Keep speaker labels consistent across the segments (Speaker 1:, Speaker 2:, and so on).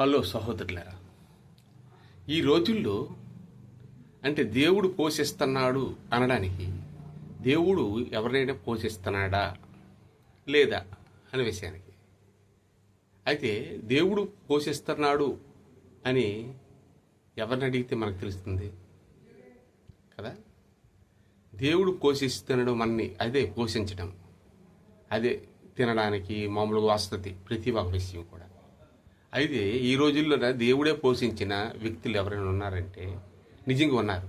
Speaker 1: Hello సహోదరులారా, ఈ రోజుల్లో అంటే దేవుడు పోషిస్తున్నాడు అనడానికి దేవుడు ఎవరినైనా పోషిస్తున్నాడా లేదా అనే విషయానికి అయితే దేవుడు పోషిస్తున్నాడు అని ఎవరిని అడిగితే మనకు తెలుస్తుంది కదా. దేవుడు పోషిస్తున్నాడు మనని, అదే పోషించడం, అదే తినడానికి మామూలుగా వస్తుంది ప్రతి ఒక్క విషయం కూడా. అయితే ఈ రోజుల్లో దేవుడే పోషించిన వ్యక్తులు ఎవరైనా ఉన్నారంటే నిజంగా ఉన్నారు.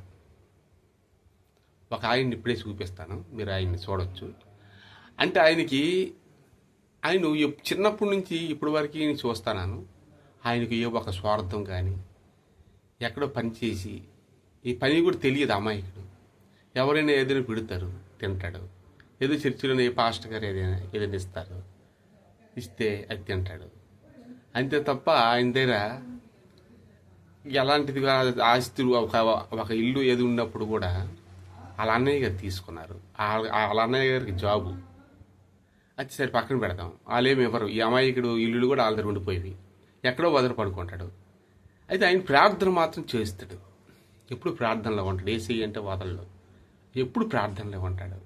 Speaker 1: ఒక ఆయన్ని ఇప్పుడే చూపిస్తాను, మీరు ఆయన్ని చూడొచ్చు. అంటే ఆయన చిన్నప్పటి నుంచి ఇప్పటి వరకు చూస్తాను. ఆయనకు ఏ ఒక స్వార్థం కానీ, ఎక్కడో పని చేసి ఈ పని కూడా తెలియదు అమాయకుడు. ఎవరైనా ఏదైనా పెడతారు, తింటాడు. ఏదో చర్చిలోనే ఏ పాస్టర్ గారు ఏదైనా ఇస్తారు, ఇస్తే అది తింటాడు. అంతే తప్ప ఆయన దగ్గర ఎలాంటిది ఆస్తులు ఒక ఇల్లు ఏది ఉన్నప్పుడు కూడా వాళ్ళ అన్నయ్య గారు తీసుకున్నారు. వాళ్ళ అన్నయ్య గారికి జాబు అది సరే పక్కన పెడతాం. వాళ్ళేమి ఎవరు, ఈ అమాయకుడు ఇల్లులు కూడా వాళ్ళ దగ్గర ఉండిపోయి ఎక్కడో వదలు పడుకుంటాడు. అయితే ఆయన ప్రార్థన మాత్రం చేస్తాడు. ఎప్పుడు ప్రార్థనలో ఉంటాడు. ఏసీ అంటే వదలడు, ఎప్పుడు ప్రార్థనలో ఉంటాడు.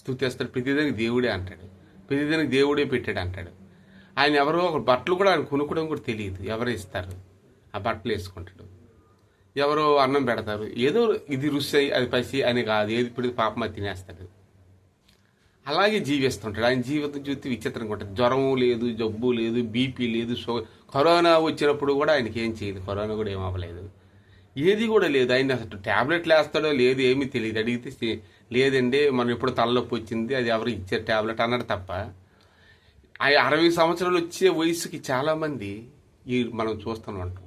Speaker 1: స్తుతిస్తాడు. ప్రతిదానికి దేవుడే అంటాడు, ప్రతిదానికి దేవుడే పెట్టాడు అంటాడు. ఆయన ఎవరో ఒక బట్టలు కూడా ఆయన కొనుక్కోవడం కూడా తెలియదు, ఎవరు ఇస్తారు ఆ బట్టలు వేసుకుంటాడు. ఎవరో అన్నం పెడతారు, ఏదో ఇది రుచి అది పసి అని కాదు, ఏది ఇప్పుడు పాపం అది తినేస్తాడు. అలాగే జీవిస్తుంటాడు. ఆయన జీవితం చూస్తే విచిత్రంగా ఉంటుంది. జ్వరం లేదు, జబ్బు లేదు, బీపీ లేదు, కరోనా వచ్చినప్పుడు కూడా ఆయనకి ఏం చేయదు. కరోనా కూడా ఏం అవ్వలేదు, ఏది కూడా లేదు. ఆయన అసలు ట్యాబ్లెట్లు వేస్తాడో లేదు ఏమీ తెలియదు. అడిగితే లేదండి మనం ఎప్పుడు తలనొప్పి వచ్చింది, అది ఎవరు ఇచ్చారు ట్యాబ్లెట్ అన్నాడు తప్ప. 60 సంవత్సరాలు వచ్చే వయసుకి చాలామంది మనం చూస్తూనే ఉంటాం.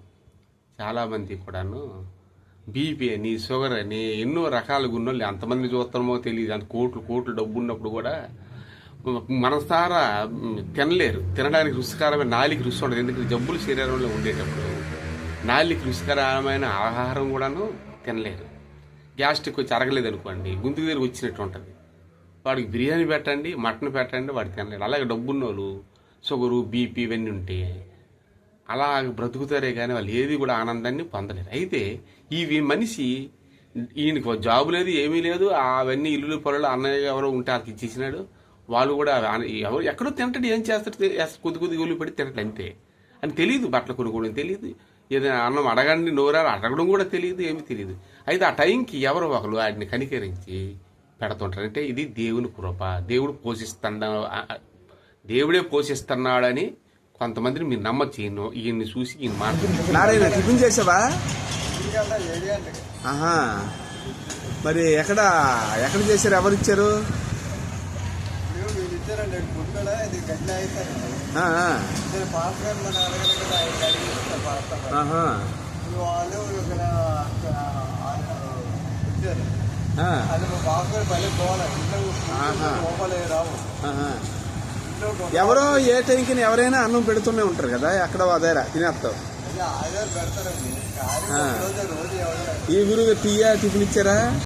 Speaker 1: చాలామంది కూడాను బీపీ అని, షుగర్ అని, ఎన్నో రకాలుగా ఉన్నోళ్ళు ఎంతమంది చూస్తామో తెలియదు. అంత కోట్లు డబ్బు ఉన్నప్పుడు కూడా మనసారా తినలేరు. తినడానికి రుచికరమైన నాలికి రుచి ఉండదు. ఎందుకంటే జబ్బులు శరీరంలో ఉండేటప్పుడు నాలికి రుచికరమైన ఆహారం కూడాను తినలేరు. గ్యాస్ట్రిక్ వచ్చి అరగలేదు అనుకోండి, గుంతుకు దగ్గర వచ్చినట్టు ఉంటుంది. వాడికి బిర్యానీ పెట్టండి, మటన్ పెట్టండి, వాడు తినలేడు. అలాగే డబ్బున్నోళ్ళు షుగరు, బీపీ ఇవన్నీ ఉంటే అలా బ్రతుకుతారే కానీ వాళ్ళు ఏది కూడా ఆనందాన్ని పొందలేరు. అయితే మనిషి ఈయనకు జాబు లేదు, ఏమీ లేదు. అవన్నీ ఇల్లు పొలాలు అన్నయ్య ఎవరో ఉంటే వాళ్ళకి ఇచ్చేసినాడు. వాళ్ళు కూడా ఎవరు ఎక్కడో తింటాడు, ఏం చేస్తాడు, కొద్ది ఉల్లి పెట్టి తింటాడు అంతే అని తెలియదు. బట్టలు కొనుక్కోవడం తెలియదు, ఏదైనా అన్నం అడగండి నోరారు అడగడం కూడా తెలియదు, ఏమీ తెలియదు. అయితే ఆ టైంకి ఎవరో ఒకరు వాటిని కనికరించి పెడుతుంటారు. అంటే ఇది దేవుని కృప, దేవుడే పోషిస్తున్నాడని కొంతమందిని మీరు నమ్మచ్చు. ఈయన్ని చూసి ఈయన
Speaker 2: మాట్లాడు. టిఫిన్ చేసావా? మరి ఎక్కడ చేశారు, ఎవరు ఇచ్చారు? ఎవరో ఏ టైంకి ఎవరైనా అన్నం పెడుతూనే ఉంటారు కదా, ఎక్కడ అదేరా తినేస్తావు. ఈ గురువు టీయా టిఫిన్ ఇచ్చారా?